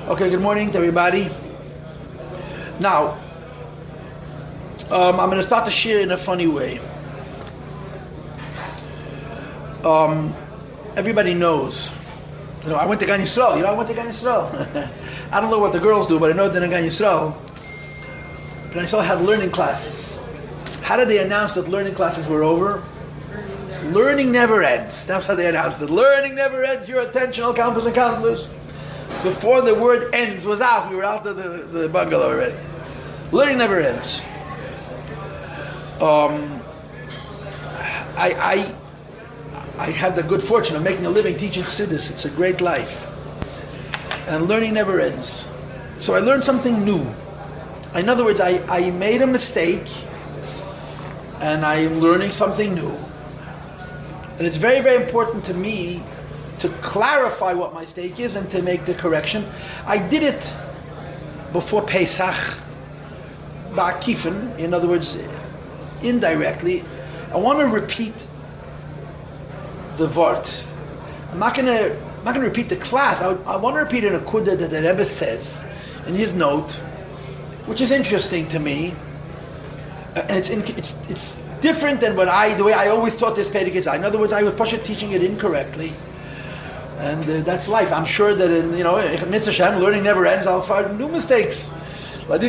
Okay, good morning to everybody. Now, I'm going to start the shir in a funny way. Everybody knows. I went to Gan Yisrael. I went to Gan Yisrael. I don't know what the girls do, but I know that in Gan Yisrael had learning classes. How did they announce that learning classes were over? Learning never ends. That's how they announced it. Learning never ends. Your attention, all counselors and counselors. Before the word ends was out, we were out of the bungalow already. Learning never ends. I had the good fortune of making a living teaching Chassidus. It's a great life. And learning never ends. So I learned something new. In other words, I made a mistake and I'm learning something new. And it's very, very important to me to clarify what my mistake is and to make the correction. I did it before Pesach, ba'akifin, in other words, indirectly. I want to repeat the Vart. I'm not going to repeat the class. I want to repeat an akuda that the Rebbe says in his note, which is interesting to me, and it's different than the way I always taught this Perek Yitzhak. In other words, I was Pasha teaching it incorrectly, and that's life. I'm sure that in Mitzvah Shem, learning never ends. I'll find new mistakes. Ein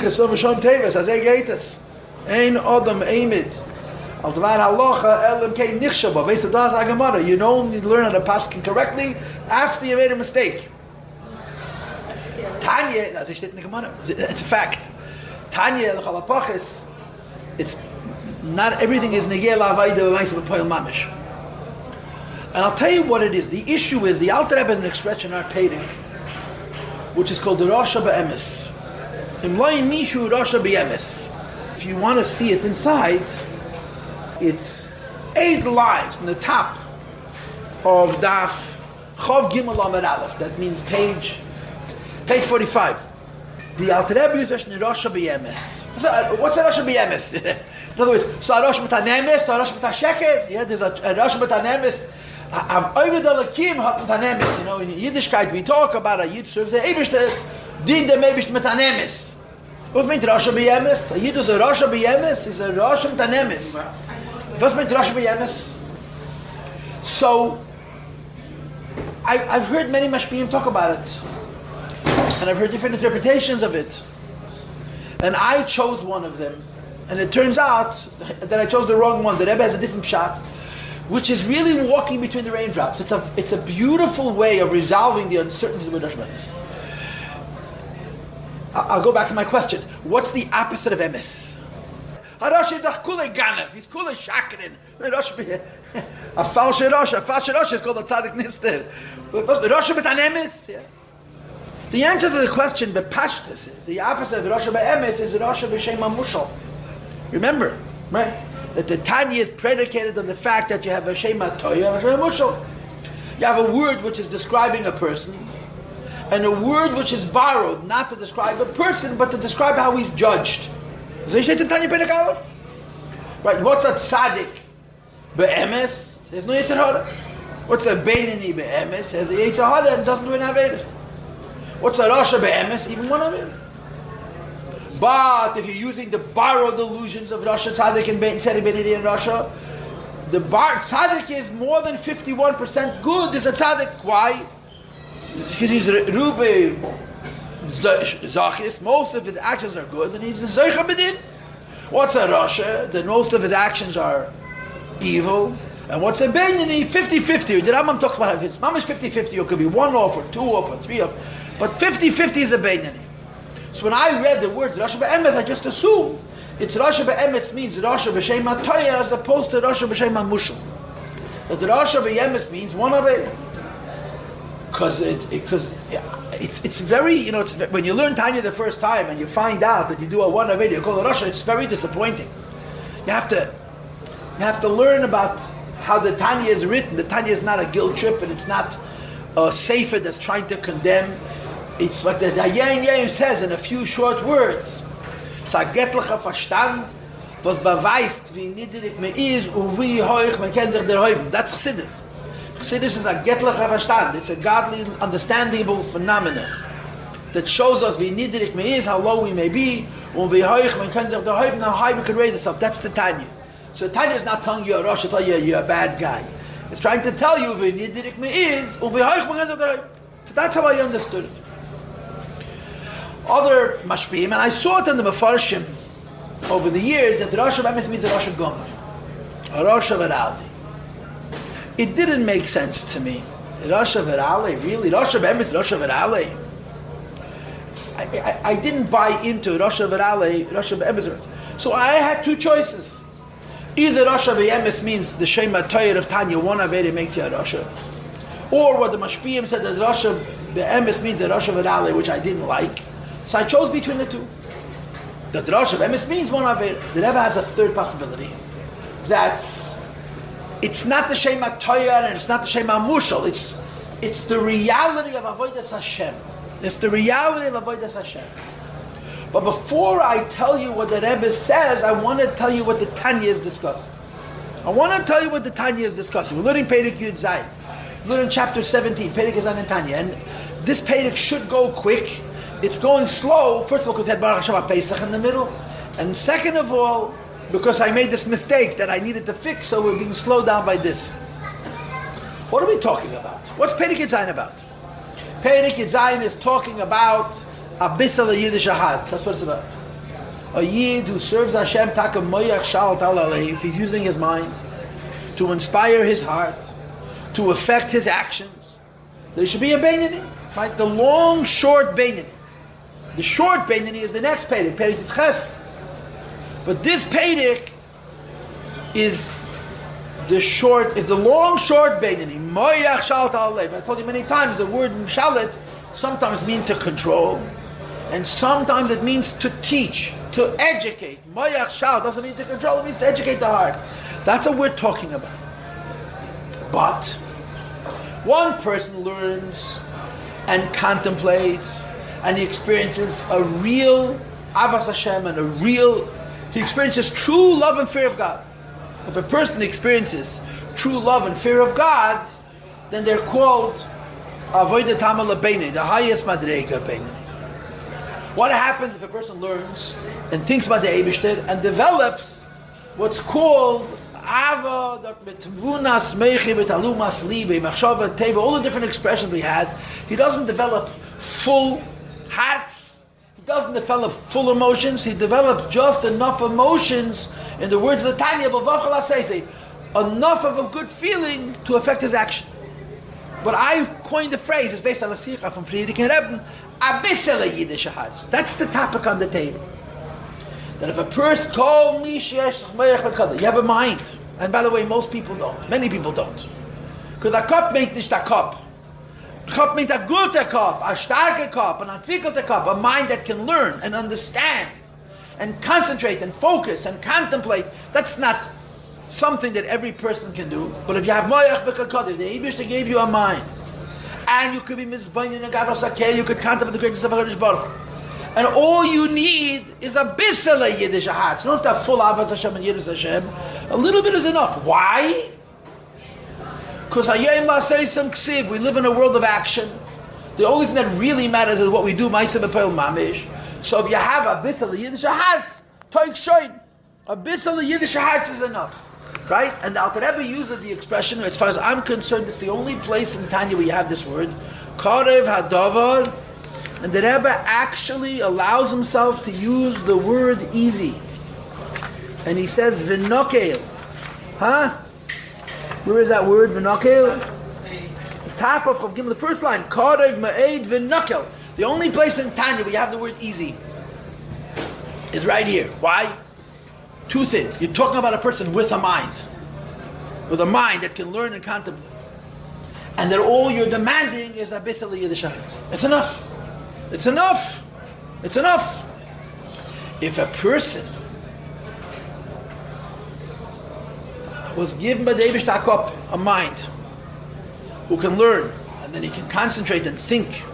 Adam Eimid. You only learn how to pass correctly after you made a mistake. Tanya, it's a fact. Tanya, it's not everything is negeh la'avayda b'maisa b'poil mamish. And I'll tell you what it is. The issue is the Alter Rebbe has an expression in our Perek, which is called the Rasha B'emes. Imloy mishu Rasha B'emes. If you want to see it inside, it's 8 lines from the top of Daf Chav Gimel Amud Aleph. That means page 45. The Alter Rebbe uses Rasha B'emes. What's a Rasha B'emes? In other words, so a Rasha B'tanemes, so a Rasha B'tasheker. Yeah, there's a Rasha B'tanemes. I've over the Lakim hat B'tanemes. In Yiddishkeit we talk about a Yid serves the Eibishter, din the Eibishter B'tanemes. What means Rasha B'emes? A Yid is a Rasha B'emes, is a Rasha B'tanemes. What means Rasha B'emes? So, I've heard many mashpiyim talk about it. And I've heard different interpretations of it. And I chose one of them. And it turns out that I chose the wrong one. The Rebbe has a different shot, which is really walking between the raindrops. It's a beautiful way of resolving the uncertainty of Rasha B'emes. I'll go back to my question. What's the opposite of emes? He's kule shakrin. A falsche Rasha is called a tzaddik nister. Rasha b'tanemes. The answer to the question, bepashtus, the opposite of Rasha b'emes is Rasha b'shem mushal. Remember, right? That the Tanya is predicated on the fact that you have a shema toya, a shema mushal. You have a word which is describing a person, and a word which is borrowed not to describe a person, but to describe how he's judged. Right? What's a tzaddik be'emes? There's no Yetzer Hara. What's a beinoni be'emes? Has a Yetzer Hara and doesn't do an averis. What's a rasha be'emes? Even one of it. But if you're using the borrowed illusions of Rasha, tzaddik, and beinoni and Rasha, the tzaddik is more than 51% good. Is a tzaddik. Why? Because he's Rubi Zachis, most of his actions are good, and he's a Zeicha B'din. What's a Rasha? Then most of his actions are evil. And what's a Beinoni? 50-50. The Rambam talks about it. It's mamish 50-50. It could be 1 off, or 2 off, or 3 off. But 50-50 is a Beinoni. So when I read the words Rasha B'emes, I just assumed it's Rasha B'emes means Rasha B'shem HaToya as opposed to Rasha B'shem HaMushal. That the Rasha B'emes means one of it. Because it's very, it's when you learn Tanya the first time and you find out that you do a one of it, you call it Rasha, it's very disappointing. You have to learn about how the Tanya is written. The Tanya is not a guilt trip, and it's not a sefer that's trying to condemn. It's what the Dayan says in a few short words. Sag getlicher Verstand, was beweist, wie niedrig man ist und wie hoch man kann sich derheben. That's Chassidus. Chassidus is a getlicher Verstand. It's a godly, understandable phenomenon. that shows us v'nidirik me'is, how low we may be, u'v'hoich when kind of the hype, and how high we could raise ourselves. That's the Tanya. So Tanya is not telling you a Rosh, tell you you're a bad guy. It's trying to tell you v'nidirik me'is, u'v'hoich when kind of the hype. So that's how I understood it. Other mashpiyim, and I saw it in the Mefarshim over the years, that the Rosh of Emes means a Rosh of Gomer, a Rosh of Erali. It didn't make sense to me. Rosh of Erali, really? Rosh of Emes, Rosh of Erali? I didn't buy into Rosh of Erali, Rosh of Emes. So I had two choices. Either Rosh of Emes means the Shema Toyer of Tanya, one Averi makes you a Rosh. Or what the Mashpiyim said, that Rosh of Emes means the Rosh of Erali, which I didn't like. So I chose between the two. That the Rosh of Emes means one Averi. The Rebbe has a third possibility. It's not the Shema Toyer and it's not the Shema Mushal. It's the reality of Avodas Hashem. It's the reality of Avodas Hashem. But before I tell you what the Rebbe says, I want to tell you what the Tanya is discussing. We're learning Perek Yud Zayin. We're learning chapter 17, Perek Yud Zayin and Tanya. And this Perek should go quick. It's going slow, first of all, because it had Baruch Hashem Pesach in the middle. And second of all, because I made this mistake that I needed to fix, so we're being slowed down by this. What are we talking about? What's Perek Yud Zayin about? Perek Yud Zayin is talking about Abisal Yiddish Ahad. That's what it's about. A Yid who serves Hashem, Taka Moyach Shal Tal Aleif, he's using his mind to inspire his heart, to affect his actions. There should be a Beinani, right? The long, short Beinani. The short Beinani is the next Perek, Perek Yud Ches. But this Perek is the long, short Beinani. Moyach Shal Tal Aleif. I told you many times, the word Shalit sometimes means to control, and sometimes it means to teach, to educate. Moyach Shal doesn't mean to control, it means to educate the heart. That's what we're talking about. But one person learns and contemplates, and he experiences a real Avas Hashem and he experiences true love and fear of God. If a person experiences true love and fear of God, then they're called Avodah Tama Lebeini, the highest Madrega Beini. What happens if a person learns and thinks about the Eibishter and develops what's called Ava, Betvunas, Meichi, Betalumas, Libe, Machshava, Teva, all the different expressions we had? He doesn't develop full hearts. He doesn't develop full emotions. He develops just enough emotions, in the words of the Tanya, enough of a good feeling to affect his action. What I coined the phrase is based on a sikha from Friedrich and Rebbe, Abisala Yiddish Ahad. That's the topic on the table. That if a person called me, you have a mind. And by the way, most people don't. Many people don't. Because a cup means nicht a cup. A cup means a gute cup, a starke cup, an entwickelte cup, a mind that can learn and understand and concentrate and focus and contemplate. That's not something that every person can do. But if you have moyach b'kakadi, the Eibishter gave you a mind, and you could be mizbayin and gadol sakeh, you could contemplate the greatness of HaKadosh Baruch Hu. And all you need is a bissel of Yiddish heart. You don't have to have full Avos Hashem and Yiddish Hashem. A little bit is enough. Why? Because we live in a world of action. The only thing that really matters is what we do. So if you have a bissel of Yiddish heart, toik shoin, a bissel of Yiddish heart is enough. Right? And the Alter Rebbe uses the expression, as far as I'm concerned, it's the only place in Tanya where you have this word, Karev Hadavar, and the Rebbe actually allows himself to use the word easy. And he says, V'nokel. Huh? Where is that word, V'nokel? The top of Chav Gimel, the first line, Karev Ma'ed V'nokel. The only place in Tanya where you have the word easy is right here. Why? Two things. You're talking about a person with a mind that can learn and contemplate. And that all you're demanding is a bisel Yiddish. It's enough. It's enough. It's enough. If a person was given by the Eibishter Hakop a mind who can learn, and then he can concentrate and think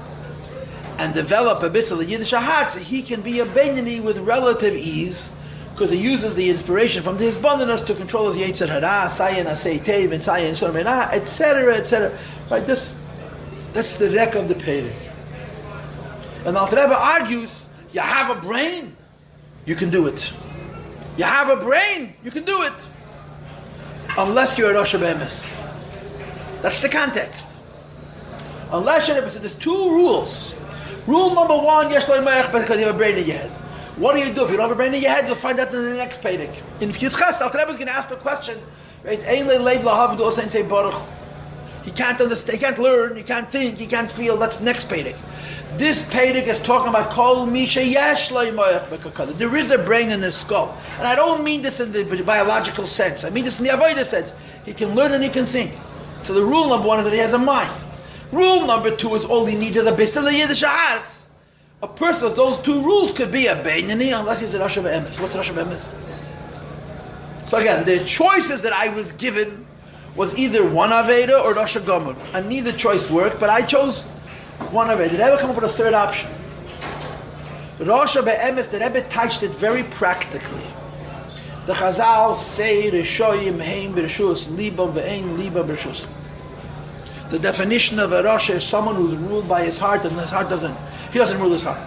and develop a bisel Yiddish heart, so he can be a Beinani with relative ease, because he uses the inspiration from his abundance to control his Yetzer Hara, Sayin Asei Tev, and Sayin Sormenah, etc., etc. Right? That's the wreck of the Perek. And Alter Rebbe argues, you have a brain, you can do it. You have a brain, you can do it. Unless you're a Rosh Be'emes. That's the context. Unless you're a Be'emes. There's two rules. Rule number one, yesh lo moach because you have a brain in your head. What do? If you don't have a brain in your head, you'll find that in the next pedic. In Yudches, Alter Rebbe is going to ask the question, right? He can't understand, he can't learn, he can't think, he can't feel. That's next pedic. This pedic is talking about kol misha yesh lo moach bekakada. There is a brain in his skull. And I don't mean this in the biological sense. I mean this in the avodah sense. He can learn and he can think. So the rule number one is that he has a mind. Rule number two is all he needs is a bisel yiddish ha'aretz. A person with those two rules could be a Beinani unless he's a Rosh Be'emes. What's Rosh Be'emes? So again, the choices that I was given was either one Aveda or Rosh Gomer. And neither choice worked, but I chose one Aveda. Did I ever come up with a third option? Rosh Be'emes, the Rebbe touched it very practically. The Chazal say, Rishoyim heim b'reshus, libam ve'ein libam b'reshus. The definition of a Rosh is someone who's ruled by his heart and his heart he doesn't rule his heart.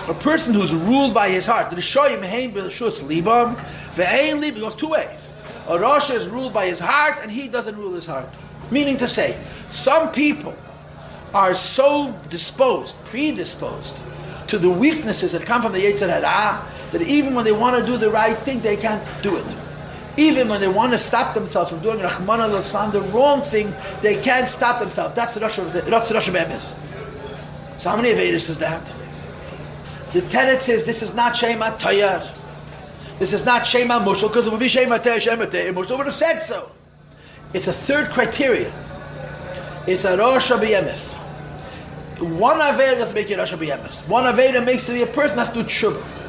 A person who's ruled by his heart, the Rishoyim heim b'reshus libam ve'ein libam, goes two ways. A Rosh is ruled by his heart and he doesn't rule his heart. Meaning to say, some people are so predisposed to the weaknesses that come from the Yetzer Hara, that even when they want to do the right thing, they can't do it. Even when they want to stop themselves from doing Rahman al-Islam, the wrong thing, they can't stop themselves. That's the Rosh Be'emes. So how many Avedas is that? The Tenet says this is not Shema Tayar. This is not Shema Mushal, because it would be Shema Tayar, Shema Tayar. Mushal would have said so. It's a third criteria. It's a Rosh Be'emes. One Aveda doesn't make you Rosh Be'emes. One Aveda makes to be a person has to do tshuva.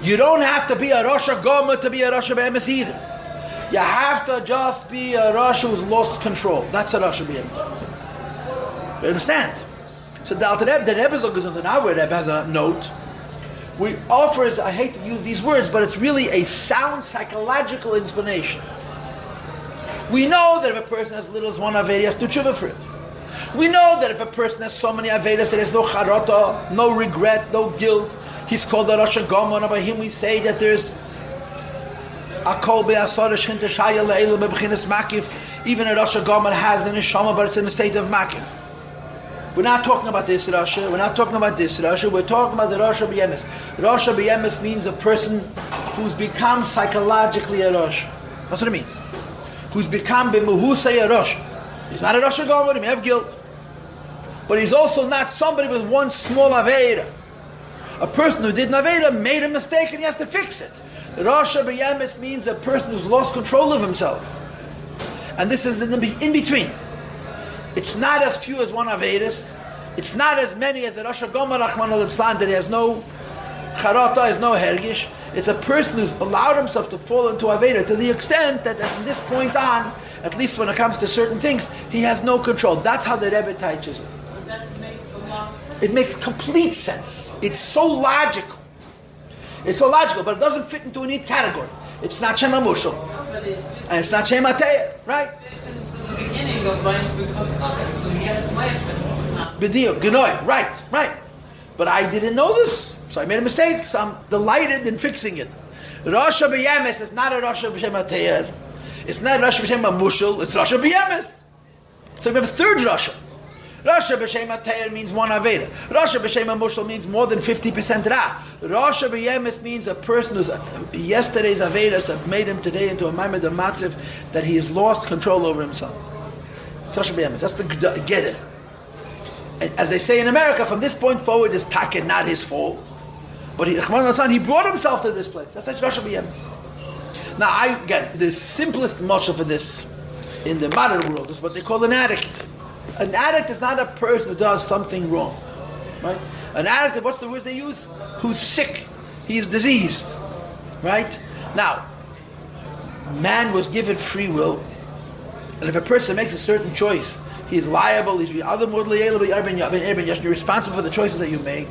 You don't have to be a Rosh Gomer to be a Rosh Be'emes either. You have to just be a Rosh who's lost control. That's a Rosh Be'emes. You understand? So the Rebbe's and our Rebbe has a note. We offers, I hate to use these words, but it's really a sound psychological explanation. We know that if a person has little as one Aveda, he has to do tshuva for it. We know that if a person has so many Avedas, there is no charata, no regret, no guilt. He's called a Rosh Gomer, and by him we say that there's Akol be'asar shchinta shaya le'elu be'b'chinas makif. Even a Rosh Gomer has an neshama, but it's in a state of makif. We're not talking about this Rosh. We're not talking about this Rosh. We're talking about the Rosh Be'emes. Rosh Be'emes means a person who's become psychologically a Rosh. That's what it means. Who's become b'muhusay a Rosh. He's not a Rosh Gomer, he may have guilt. But he's also not somebody with one small Aveda. A person who did an Aveda made a mistake and he has to fix it. Rosh Be'emes means a person who's lost control of himself. And this is in between. It's not as few as one Avedas. It's not as many as a Rosh Gomer Rahman al-Islam that he has no charata, has no hergish. It's a person who's allowed himself to fall into Aveda to the extent that from this point on, at least when it comes to certain things, he has no control. That's how the Rebbe teaches it. That makes a lot of sense. It makes complete sense. It's so logical. It's so logical, but it doesn't fit into a neat category. It's not Shema Mushal. And it's not Shema Te'er, right? It's into the beginning of buying B'chot. So he has might, but it's not. B'dio, Genoy, right. But I didn't know this, so I made a mistake, so I'm delighted in fixing it. Rosh Be'emes is not a Rosh B'Shema Te'er. It's not Rosh B'Shema Mushal, it's Rosh Be'emes. So we have a third Rosh. Rosh B'Shema Te'er means one Aveda. Rosh B'Shema Mushal means more than 50% Ra. Rosh Be'emes means a person who's yesterday's Avedas have made him today into a Maimed of Matziv that he has lost control over himself. It's Rosh Be'emes. That's the Geder. And as they say in America, from this point forward is Taka not his fault. But he brought himself to this place. That's Rosh Be'emes. Now, the simplest mashal for this in the modern world is what they call an addict. An addict is not a person who does something wrong, right? An addict, what's the word they use? Who's sick. He is diseased, right? Now, man was given free will, and if a person makes a certain choice, he is liable, you're responsible for the choices that you make.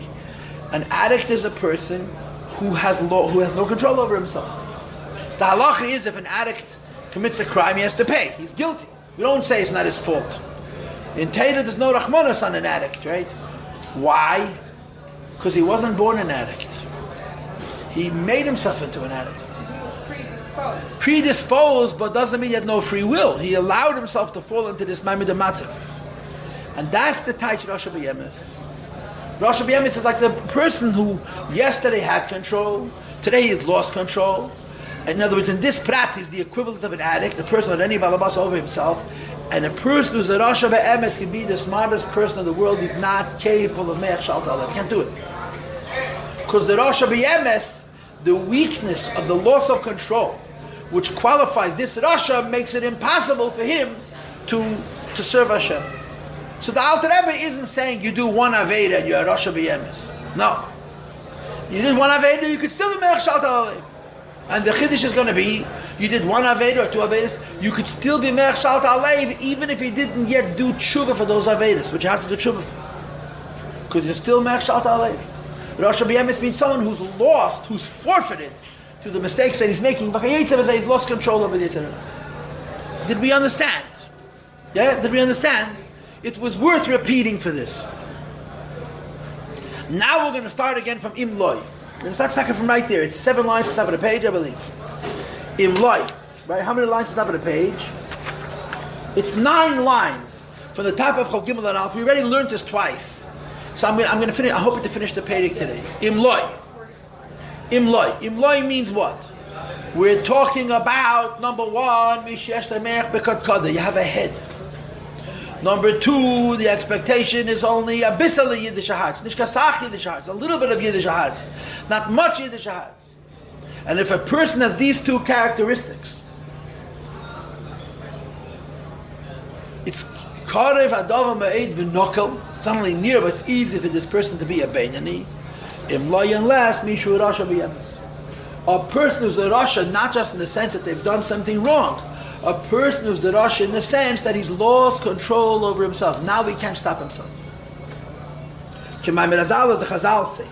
An addict is a person who has no control over himself. The halacha is if an addict commits a crime, he has to pay. He's guilty. We don't say it's not his fault. In Torah, there's no rachmanas on an addict, right? Why? Because he wasn't born an addict. He made himself into an addict. He was predisposed. Predisposed, but doesn't mean he had no free will. He allowed himself to fall into this Ma'amid Matzav. And that's the Taich Rosh B'Yemes. Rosh B'Yemes is like the person who yesterday had control, today he lost control. In other words, in this prat, he's the equivalent of an addict, the person with any balabas over himself. And a person who's the Rosh B'Yemes can be the smartest person in the world. He's not capable of Me'ach Shal Ta'alev. Can't do it. Because the Rosh B'Yemes, the weakness of the loss of control, which qualifies this Rasha, makes it impossible for him to serve Hashem. So the Alter Rebbe isn't saying you do one Aveda and you're a Rasha B'Yemes. No. You did one Aveda, you could still be Me'ach Shal Ta'alev. And the Chiddush is going to be, you did one Aveda or two Avedas, you could still be Me'ach Shal Ta'alev even if you didn't yet do tshuva for those Avedas, which you have to do tshuva for. Because you're still Me'ach Shal Ta'alev. Rosh B'Yemes means someone who's lost, who's forfeited through the mistakes that he's making. He's lost control over this. Did we understand? Yeah? Did we understand? It was worth repeating for this. Now we're going to start again from Im Loi. We're going to start second from right there. It's 7 lines at the top of the page, I believe. Im Loi. Right? How many lines at the top of the page? It's 9 lines from the top of Chol Gimel and Alf. We already learned this twice. So I'm going to finish. I hope to finish the Perek today. Im Loi. Im Loi. Im Loi means what? We're talking about, number 1, you have a head. Number 2, the expectation is only a bissel of Yiddish hearts, nishkasach Yiddish hearts, a little bit of Yiddish hearts, not much Yiddish hearts. And if a person has these 2 characteristics, it's karev adav ma'ed v'nokel. It's not only near, but it's easy for this person to be a Beinani. Im Lo unless mishu Rasha B'Yemes. A person who's a Rasha, not just in the sense that they've done something wrong. A person who's the Rasha in the sense that he's lost control over himself. Now he can't stop himself. K'may Mirazal, the Chazal say,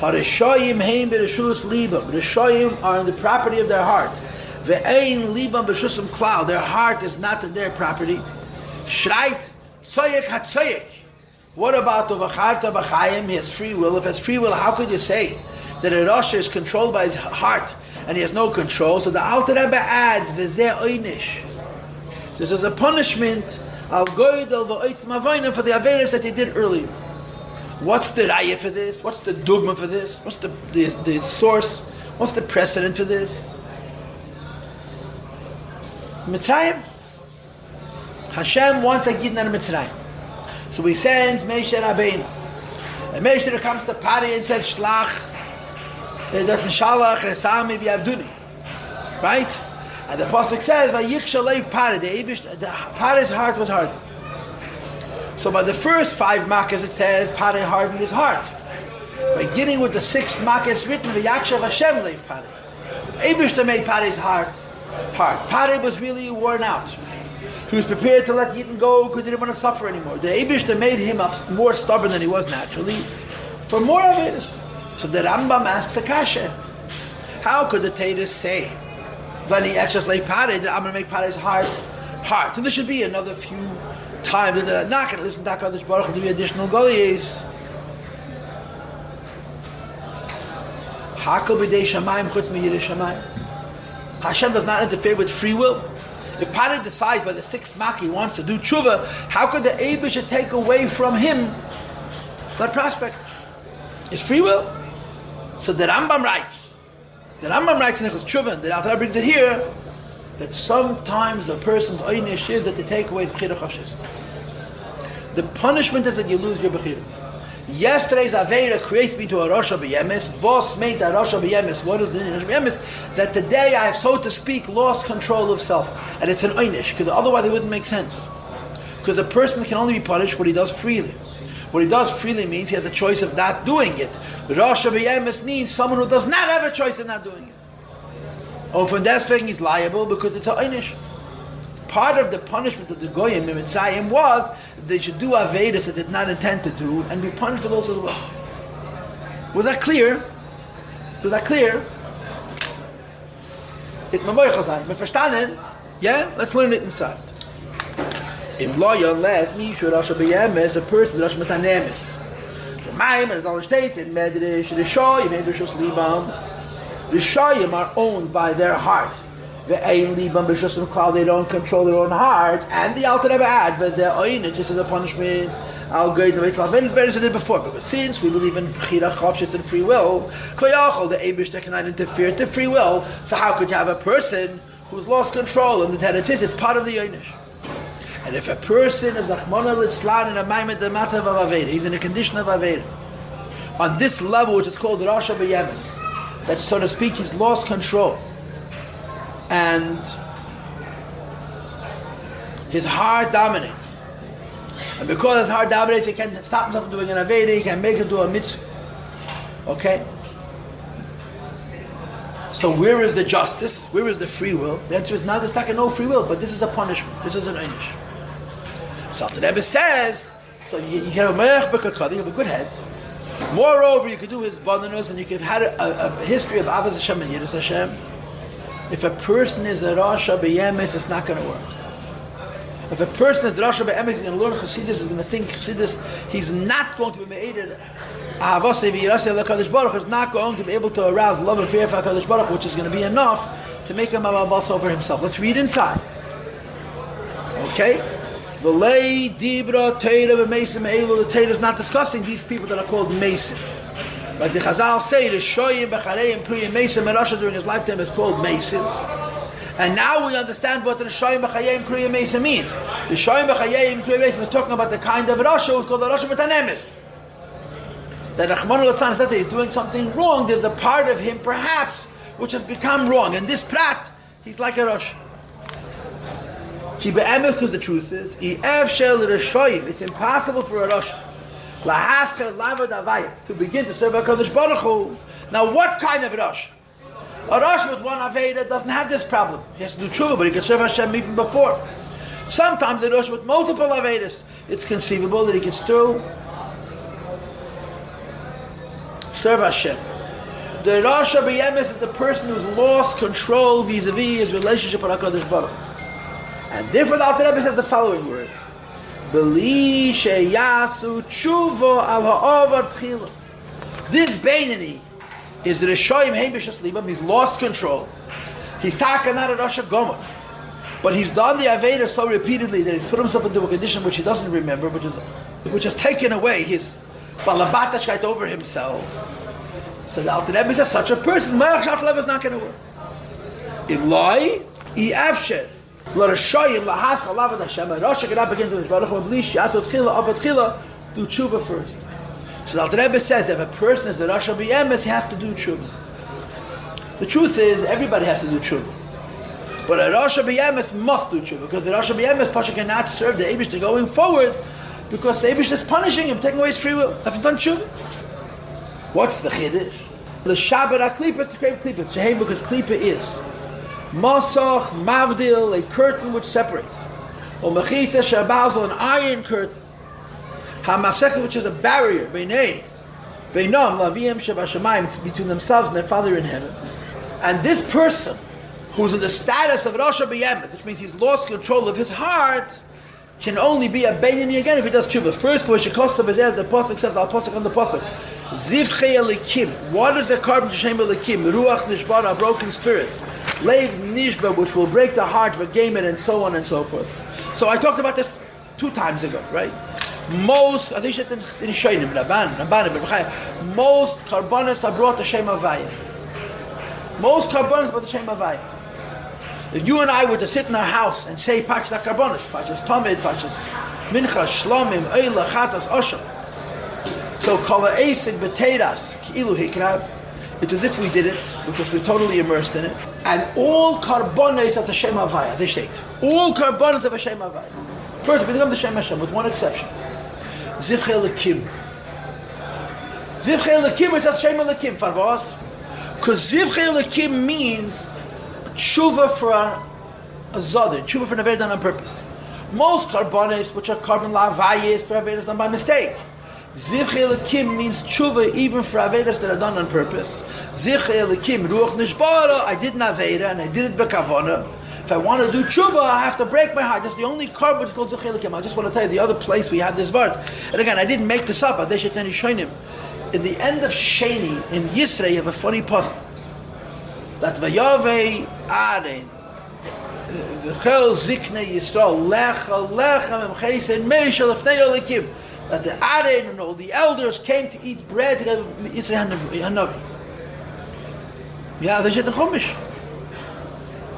Harishayim heim b'reshus libam. Rishayim are in the property of their heart. Ve'ein libam b'shusam klal. Their heart is not in their property. Shreit tzoyek hatzoyek. What about the v'charta b'chayim? He has free will. If he has free will, how could you say that a Rasha is controlled by his heart and he has no control? So the Alter Rebbe adds, V'zeh oynish. This is a punishment al goydel v'oitz mavonim for the averes that they did earlier. What's the raya for this? What's the dogma for this? What's the source? What's the precedent for this? Mitzrayim. Hashem wants a Yidden out of Mitzrayim. So he sends Moshe Rabbeinu. And Moshe comes to Pari and says, Shlach, Shalach, Esami, V'yavduni. Right? And the Pasuk says, Vayichshalev Pari. The Pari's heart was hardened. So by the first 5 makkahs it says, Pari hardened his heart. Beginning with the 6th makkah it's written, V'yakshav Hashem leiv Pari. Eibishter made Pari's heart hard. Pari was really worn out. He was prepared to let Yidden go because he didn't want to suffer anymore. The Eibishter made him more stubborn than he was naturally for more of it. So the Rambam asks a kasha. How could the Tatus say, Vani Ekshas Leif Pari, that I'm going to make Pari's heart hard? And there should be another few times that they're not going to listen to HaKadosh Baruch Hu to do additional goliyes. Hakol b'dei shamayim chutz mi'yirei shamayim. Hashem does not interfere with free will. If Pari decides by the 6th makkah he wants to do tshuva, how could the Eibishter take away from him that prospect? It's free will. So the Rambam writes in Nichlas Tshuva, the Alter Rebbe brings it here, that sometimes a person's oynish is that they take away the bechira chavshis. The punishment is that you lose your bechira. Yesterday's Aveira creates me to a Rosh B'Yemes. Vos made a Rosh B'Yemes. What is the Rosh B'Yemes? That today I have, so to speak, lost control of self. And it's an oynish, because otherwise it wouldn't make sense. Because a person can only be punished for what he does freely. What he does freely means he has a choice of not doing it. Rosh B'Yemes means someone who does not have a choice of not doing it. Oh, from that thing he's liable because it's an oynish. Part of the punishment of the Goyim in Mitzrayim was they should do Avedas that they did not intend to do and be punished for those as well. Was that clear? Was that clear? It's Mamoichazai. Verstanden? Yeah? Let's learn it inside. Im lo unless mishu Rosh B'Yemes, a person Rosh Metanemes. Shemaim, and it's all state in Medrash, Rishayim, Medrash Libam. Rishayim are owned by their heart. Ve'ein Libam, B'Shusam Klal, they don't control their own heart. And the Alter Rebbe adds, Ve'zeh Oyin, just as a punishment. I'll go in the way to as I did before, because since we believe in Bechira Chavshitz and free will, Kvayachol, the Eibush cannot interfere to free will, so how could you have a person who's lost control? And the Teretz is, it's part of the Yoinish. And if a person is Achmona Litzlan in a Maimed the Matzav of Aveda, he's in a condition of Aveda. On this level, which is called Rasha B'Yemes, that so to speak, he's lost control. And his heart dominates. And because his heart dominates, he can't stop himself from doing an Aveda, he can make him do a mitzvah. Okay? So where is the justice? Where is the free will? The answer is now there's no free will, but this is a punishment. This is an einish. So the Rebbe says, so you can have a you have a good head. Moreover, you could do his bandanas, and you could have had a history of Avaz Hashem and Yiras Hashem. If a person is a Rasha B'Yemes, it's not going to work. If a person is Rasha B'Yemes, he's going to learn Chassidus, he's going to think Chassidus, he's not going to be made Ahavasei v'yirasei l'Kadosh Baruch Hu is not going to be able to arouse love and fear for HaKadosh Baruch Hu, which is going to be enough to make him a boss over himself. Let's read inside. Okay? V'lei dibra teira v'mesim eilu. The Torah is not discussing these people that are called mesim. Like the Chazal say, the shoyim b'chareim priyim mesim, and Rasha during his lifetime is called mesim. And now we understand what the shoyim b'chareim priyim mesim means. The shoyim b'chareim priyim mesim is talking about the kind of Rasha who's called the Rasha b'tanemis. That Rahman al is doing something wrong, there's a part of him perhaps which has become wrong. And this prat, he's like a Rosh. Because the truth is, it's impossible for a Rosh to begin to serve HaKadosh Baruch Hu. Now what kind of Rosh? A Rosh with one Aveda doesn't have this problem. He has to do tshuva, but he can serve Hashem even before. Sometimes a Rosh with multiple Avedas, it's conceivable that he can still serve Hashem. The Rasha B'Yemes is the person who's lost control vis-a-vis his relationship with HaKadosh Baruch Hu. And therefore the Alter Rebbe says the following words: B'li sheyasu tshuva al ha'avar tchila. This Beinani is the Rishoyim Hein B'Shas Libam. He's lost control. He's taken out of Rasha Gomer. But he's done the Aveda so repeatedly that he's put himself into a condition which he doesn't remember, which has taken away his balabatashkeit over himself. So the Alter Rebbe says such a person, Ma'achat Lev is not going to work. Imloi, I'afsher, L'Rashoyim, L'Haschal, L'Avad Hashem, Rasha cannot begin to Baruch Hu Blish, Yasu Tchila, Avad Tchila, do tshuva first. So the Alter Rebbe says if a person is the Rasha B'Yemes, he has to do tshuva. The truth is, everybody has to do tshuva. But a Rasha B'Yemes must do tshuva, because the Rasha B'Yemes Pasha cannot serve the Eibush going forward, because the Eibush is punishing him, taking away his free will. Haven't done tshuva. What's the chiddush? The Shabbat HaKlipa is to crave klipa. Shehem, because klipa is Masach, Mavdil, a curtain which separates. Or Mechitza Shabazel, an iron curtain. HaMafsech, which is a barrier, Beinei, Beinam, Laviyim Shabashamayim, between themselves and their Father in heaven. And this person, who's in the status of Rasha B'Yemes, which means he's lost control of his heart, can only be a Beinani again if he does tshuva. First, the pasuk says, I'll pasuk on the pasuk. Zivchei elikim. What is a carbon to shem elikim? Ruach nishbar, a broken spirit. Leiv nishba, which will break the heart, v'geimer, and so on and so forth. So I talked about this 2 times ago, right? Most karbanas are brought to Shem Havaya. Most karbanas brought to Shem Havaya. If you and I were to sit in our house and say Pachas Karbonis, Pachas Tamid, Pachas Mincha, Shlomim, Eila, Chatas, Osham. So Kala Esid B'Teiras, Ki'ilu Hikrav, it's as if we did it, because we're totally immersed in it. And all Karbonis at Hashem Havaya, they state. All Karbonis of Hashem Havaya. First, we become the Shem Hashem, with one exception. Zivchei Lekim. Zivchei Lekim, it's Hashem Lekim, Farvos. Because Zivchei Lekim means tshuva for a zodin, tshuva for an aver done on purpose. Most karbonis, which are carbon lavayis, for avedas done by mistake. Zivchei Elikim means tshuva even for avedas that are done on purpose. Zivchei Elikim, ruach nishbara, I did an aveda and I did it bekavona. If I want to do tshuva, I have to break my heart. That's the only carbon which is called Zechel Elokim. I just want to tell you the other place we have this word. And again, I didn't make this up. In the end of Sheni, in Yisrei, you have a funny puzzle. That Vayave Aren, V'chel Zikne Yisrael, Lecha, Lecha, Memcheisen, Meishel, Lefnei Elokim. That the Aren and all the elders came to eat bread together with Yisrei Hanavi. Yeah, there's it in Chumash.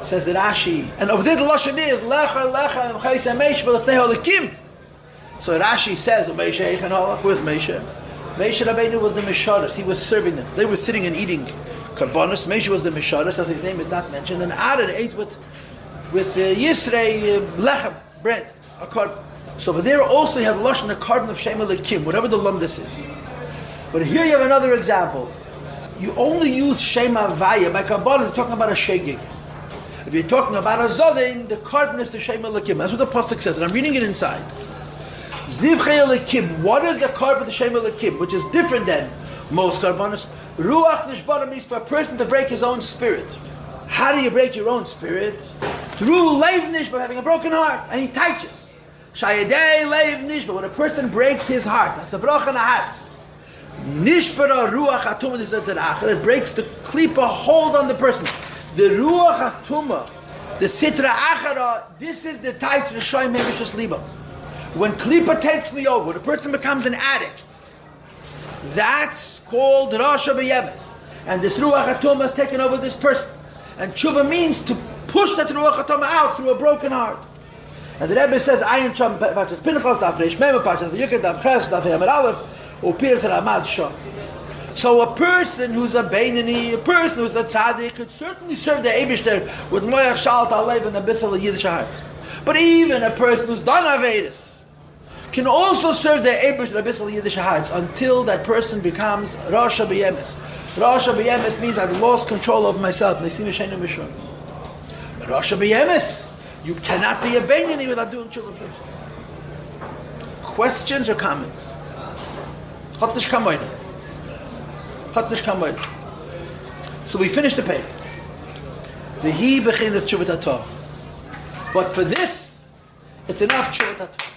Says the Rashi, and over there the lashon is lecha lecha m'chayis meish v'lefnei holikim. So Rashi says, "Moshe Eichanolach was Moshe. Moshe Rabbeinu was the misharis. He was serving them. They were sitting and eating karbonos. Moshe was the misharis. As his name is not mentioned. And Aaron ate with Yisrei lechem bread, a carbon. So over there also you have lashon a carbon of Shem Elikim, whatever the lumdus is. But here you have another example. You only use Shem Havaya by karbonos. Talking about a shegig. If you're talking about a zodin, the carbon is the Shem Elikim. That's what the pasuk says, and I'm reading it inside. Zivchei Elikim. What is the carbon of the Shem Elikim, which is different than most carbonos? Ruach nishbara means for a person to break his own spirit. How do you break your own spirit? Through leiv nishba, having a broken heart, and he teaches. Shayadei leiv nishba. When a person breaks his heart, that's a brochen ahatz. Nishbara ruach atumah is the it breaks the klipa hold on the person. The Ruach HaTumah, the Sitra Achara, this is the type of Shoym Hemishus Liba. When Klippa takes me over, the person becomes an addict. That's called Rasha B'Yemes. And this Ruach HaTumah has taken over this person. And Tshuva means to push that Ruach HaTumah out through a broken heart. And the Rebbe says, Ayin Sham Pachas Pinchas, Daf Reish Mem, Pachas Yukad, Daf Ches, Daf Yamer Aleph, Upiras Ramad Shah. So a person who's a Beinani, a person who's a Tzaddik, could certainly serve the Eibishter with Moyach Shalt Alev and Abyssal Yiddish hearts. But even a person who's done Averis can also serve the Eibishter Abyssal Yiddish hearts until that person becomes Rasha B'Yemes. Rasha B'Yemes means I've lost control of myself. Rasha B'Yemes, you cannot be a Beinani without doing Tshuva first. Questions or comments? Hotnish Kamoyna. So we finished the page. V'hi b'chinas tshuvat atah. But for this, it's enough tshuvat atah.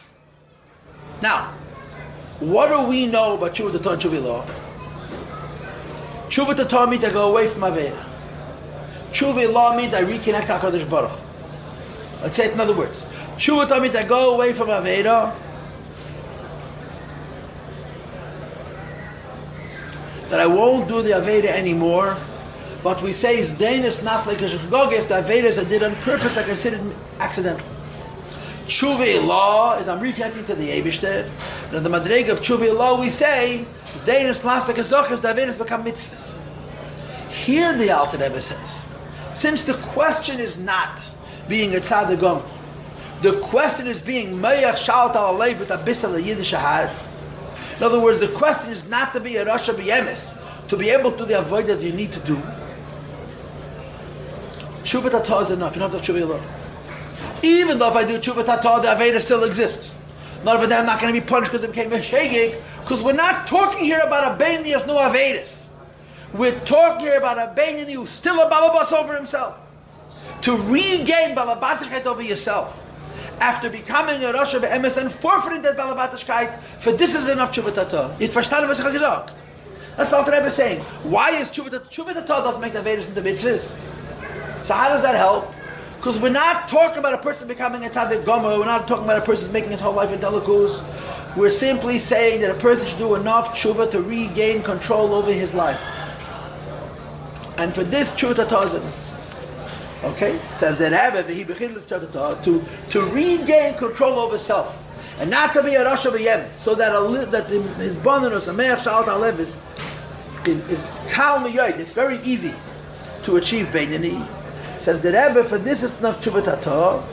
Now, what do we know about tshuvat atah and tshuvat law? Tshuvat atah means I go away from Avera. Tshuvat law means I reconnect HaKadosh Baruch. Let's say it in other words. Tshuvat atah means I go away from Avera. That I won't do the Aveda anymore, but we say is Dainis Naslik Goges, the Avedas I did on purpose, I considered accidental. Tshuva law is I'm reconnecting to the Eibishter, and in the Madreg of Tshuva law we say is Dainis Naslik Goges, the Avedas become mitzvahs. Here the Alter Rebbe says, since the question is not being a Tzaddik Gom, the question is being Mayach Shalt Al Alev with Abyssal Yiddish Haaretz. In other words, the question is not to be a Rasha B'Yemes, to be able to do the avoid that you need to do. Tshuvat Atah is enough. You don't have to have Tshuvat alone. Even though if I do Tshuvat Atah, the Aveda still exists. Not over there, I'm not going to be punished because it became a Shegig, because we're not talking here about a Beinani who has no Avedas. We're talking here about a Beinani who's still a Balabas over himself. To regain Balabatischkeit over yourself. After becoming a Rasha B'Emes and forfeiting that Balabatischkeit, for this is enough Tshuvat Atah. You'd verstanden was ich gesagt. That's what the Rebbe is saying. Why is Tshuvat Atah doesn't make the Vedas into mitzvahs? So how does that help? Because we're not talking about a person becoming a Tzaddik Gomer. We're not talking about a person making his whole life in Delikus. We're simply saying that a person should do enough Tshuva to regain control over his life. And for this, Tshuvat Atah is enough. Okay, says that to regain control over self and not to be a Rasha B'Yem, so that his bonus a Me'ach Sha'alt Alev is Kal Miyoid. It's very easy to achieve Beinani. Says the Rebbe, for this is enough Tshuvat Atah.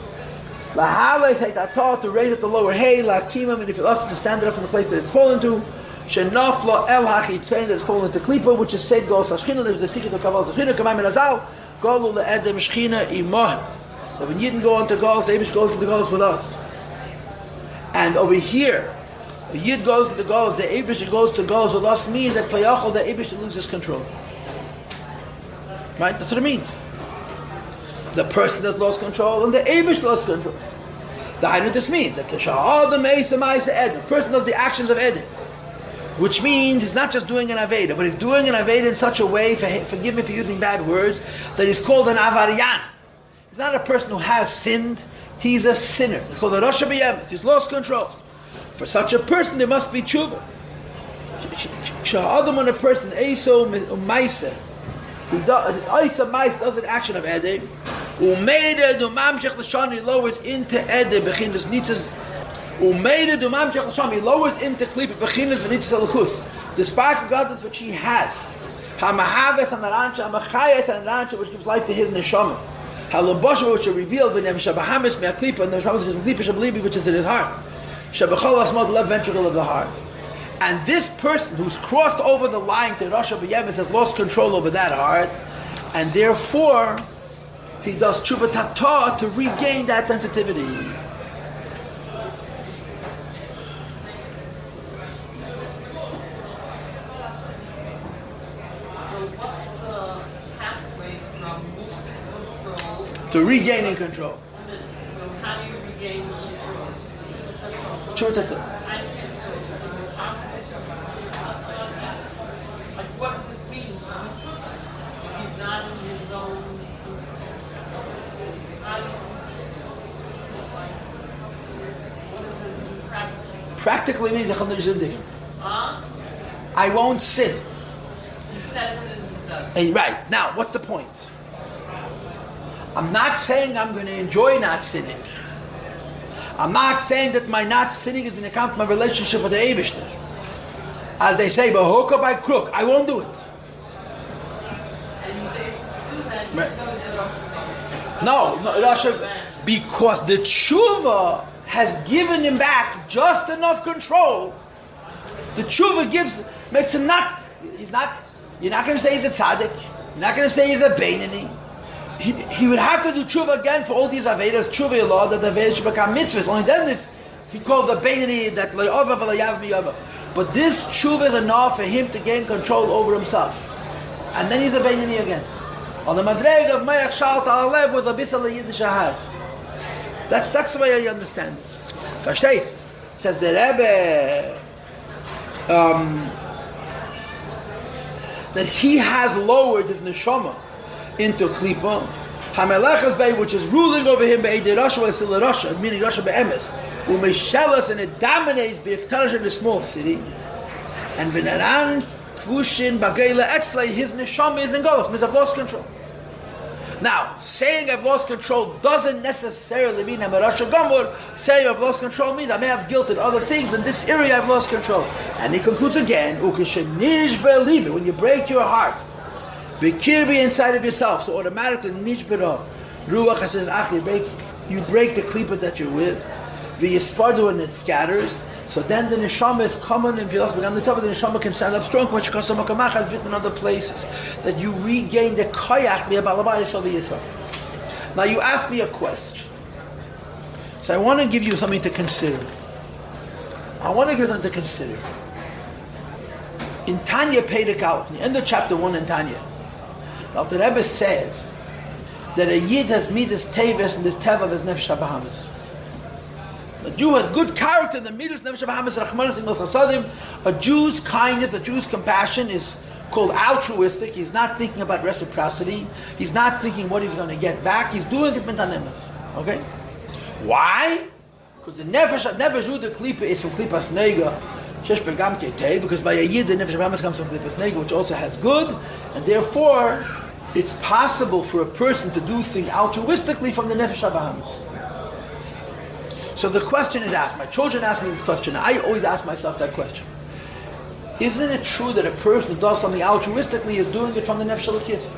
Lahalei Tait Atah, to raise it the lower hay, La'akimam, and if it also to stand it up from the place that it's fallen to. Shenafla El Hachitzain, that it's fallen to Klipa, which is said Gos Hashchina, there's the secret of Kaval Hashchina, Kamayim Azal. Golu le'edem shchina imah. That when you didn't go into Golos, the Eibush goes to the Golos with us. And over here, the Yid goes to the Golos, the Eibush goes to Golos with us, means that Vayachol, the Eibush loses control. Right? That's what it means. The person that's lost control and the Eibush lost control. This means that the person does the actions of Eden, which means he's not just doing an Aveda, but he's doing an Aveda in such a way, forgive me for using bad words, that he's called an Avariyan. He's not a person who has sinned, he's a sinner. It's called a Rosh Hashanah. He's lost control. For such a person, there must be tshuva. When a person, Eiso Maisa, he does an action of Eden, he lowers into Eden, he lowers into Klipa, the spark of godliness which he has, which gives life to his neshama, which are revealed in Nefesh Bahamis, which is in his heart, left ventricle of the heart. And this person who's crossed over the line to Rosh Hashanah has lost control over that heart, and therefore he does tshuva tata to regain that sensitivity. So what's the pathway from losing control To regaining control. So how do you regain control? Tshuva tata. I see. So is it possible to like what does it mean to do tshuva if he's not in his own control? How do you do tshuva? Like, what does it mean practically? Practically means Huh? I won't sin. He says it and he does it. Right. Now, what's the point? I'm not saying I'm going to enjoy not sinning. I'm not saying that my not sinning is an account of my relationship with the Eibishter. As they say, by hook or by crook, I won't do it. And he's able to do that Right. even though it's a Rosh Hashanah. No, because the tshuva has given him back just enough control. The tshuva makes him you're not going to say he's a tzaddik, you're not going to say he's a beinani. He would have to do tshuva again for all these avedas, tshuva law, that the avedas should become mitzvahs. Only then he called the beinani that le'ovav v'le'yav mi'ovav. But this tshuva is enough for him to gain control over himself. And then he's a beinani again. On the madreg of Mayach Shalta Alev with a bisal Yiddish heart. That's the way I understand it. Verstehst? Says the Rebbe that he has lowered his neshama into klipa. Hamelechas Bey, which is ruling over him, Be'edei Rasha, while still a Rasha, meaning Rasha Be'emes. Umeshelas, and it dominates Be'ektarash in a small city. And V'naran Kvushin Bagayla Exlay, his neshama is in Golos, means I've lost control. Now, saying I've lost control doesn't necessarily mean I'm a Rasha Gamur. Saying I've lost control means I may have guilt in other things. In this area I've lost control. And he concludes again, when you break your heart, Bekirbi inside of yourself, so automatically nishbera ruach says, you break the klipa that you're with, v'yispardu, and it scatters. So then the neshama is common in philosophy. On the top of the neshama can stand up strong, which Kosomakamach has written in other places, that you regain the koyach v'yabalabayis over yourself. Now you asked me a question, so I want to give you something to consider. In Tanya Perek Aleph, in the end of chapter 1 in Tanya, the Rebbe says that a Yid has midas teves and this teva of his nefesh habahamis. A Jew has good character in the midas nefesh habahamis rachmanis and chasadim. A Jew's kindness, a Jew's compassion is called altruistic. He's not thinking about reciprocity. He's not thinking what he's going to get back. He's doing it mitanemas. Okay? Why? Because the nefesh the klipa is from klipas nega. Because by a Yid the nefesh habahamis comes from klipas nega, which also has good, and therefore it's possible for a person to do things altruistically from the nefesh habahamis. So the question is asked. My children ask me this question. I always ask myself that question. Isn't it true that a person who does something altruistically is doing it from the nefesh halakis?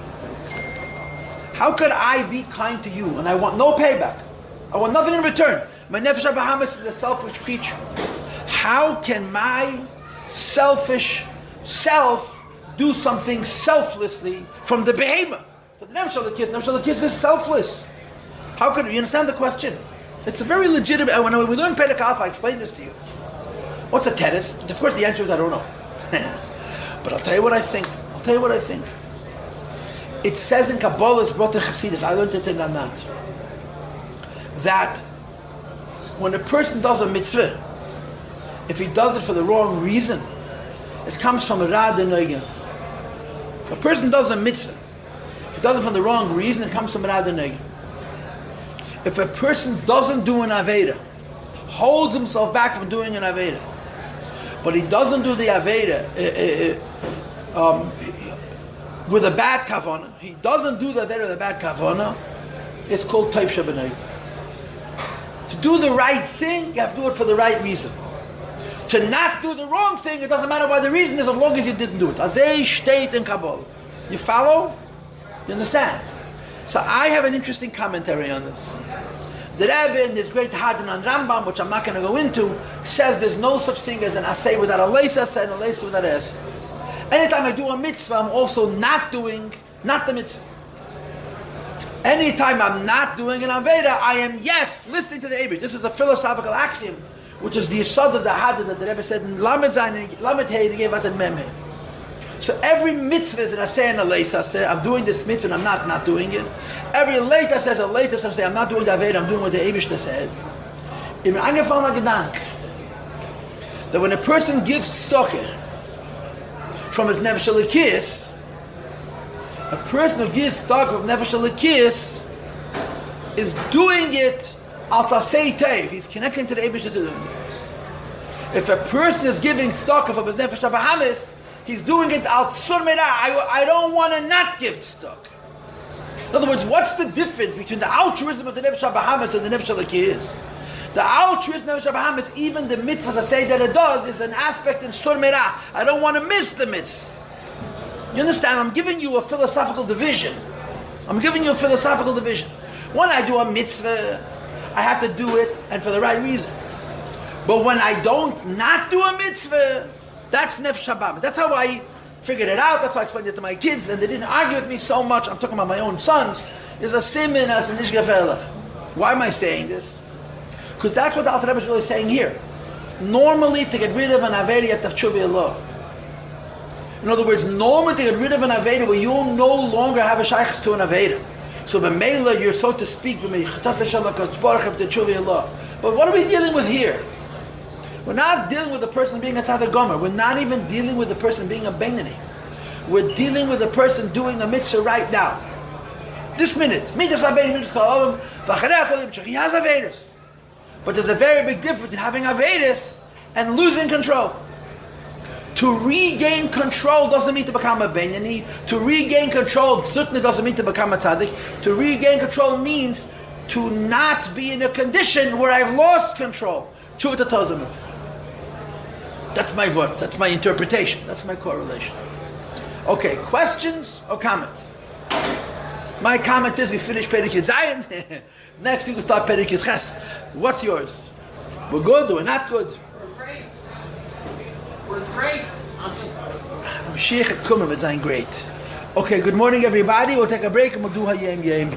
How could I be kind to you and I want no payback? I want nothing in return. My nefesh habahamis is a selfish creature. How can my selfish self do something selflessly from the behemoth? But the nefesh halakis is selfless. How could you understand the question? It's a very legitimate. When we learn Perek Aleph, I explain this to you. What's the teretz? Of course, the answer is I don't know. But I'll tell you what I think. It says in Kabbalah, it's brought to Chassidus, I learned it in Anat, that when a person does a mitzvah, if he does it for the wrong reason, it comes from a Rad Neigen. If a person does a mitzvah, if he does it for the wrong reason, it comes from a Rad Neigen. If a person doesn't do an Aveda, holds himself back from doing an Aveda, but he doesn't do the Aveda with a bad kavanah, he doesn't do the Aveda with a bad kavanah, it's called Taiv Shabbanai. To do the right thing, you have to do it for the right reason. To not do the wrong thing, it doesn't matter why the reason is, as long as you didn't do it. Azay shteit in Kabbalah. You follow? You understand? So I have an interesting commentary on this. The Rebbe in this great Hadran on Rambam, which I'm not going to go into, says there's no such thing as an asay without a leis asay and a leis without a asay. Anytime I do a mitzvah, I'm also not the mitzvah. Anytime I'm not doing an Aveda, I am, yes, listening to the Eibush. This is a philosophical axiom, which is the yesod of the Hadran that the Rebbe said in Lamed Zayin and Lamed Hey, and he gave out in Mem Hey. So every mitzvah is an asay and a leis asay. I'm doing this mitzvah and I'm not doing it. Every leita says a leita says I'm not doing the Aveda, I'm doing what the Eibush said. In angefangen Gedank, that when a person gives tzedakah from his nefesh elokis, a person who gives tzedakah from nefesh elokis is doing it al tasei teiv. He's connecting to the Eibush to do it. If a person is giving tzedakah from his nefesh habahamis, he's doing it al tzur meirah. I don't want to not give tzedakah. In other words, what's the difference between the altruism of the nefesh habahamis and the nefesh elokis? The altruism of nefesh habahamis, even the mitzvahs I say that it does, is an aspect in tzur meirah. I don't want to miss the mitzvah. You understand? I'm giving you a philosophical division. When I do a mitzvah, I have to do it and for the right reason. But when I don't not do a mitzvah, that's nefesh habahamis. That's how I figured it out. That's how I explained it to my kids, and they didn't argue with me so much. I'm talking about my own sons. Is a simin as an ishgafelach. Why am I saying this? Because that's what the Alter Rebbe is really saying here. Normally, to get rid of an aveda, you have to have tshuva Allah. In other words, normally to get rid of an aveda where you no longer have a shaykhs to an aveda. So b'meila, you're so to speak, but what are we dealing with here? We're not dealing with the person being a tzaddik gomer. We're not even dealing with the person being a beinoni. We're dealing with the person doing a mitzvah right now. This minute. He has avedis. But there's a very big difference in having avedis and losing control. To regain control doesn't mean to become a beinoni. To regain control certainly doesn't mean to become a tzaddik. To regain control means to not be in a condition where I've lost control. That's my word. That's my interpretation. That's my correlation. Okay, questions or comments? My comment is we finish Perikid Zayin. Next week we start Perikid Ches. What's yours? We're good or we're not good? We're great. We're great. Mashiach et kommen mit sein great. Okay, good morning everybody. We'll take a break and we'll do Hayem Yem.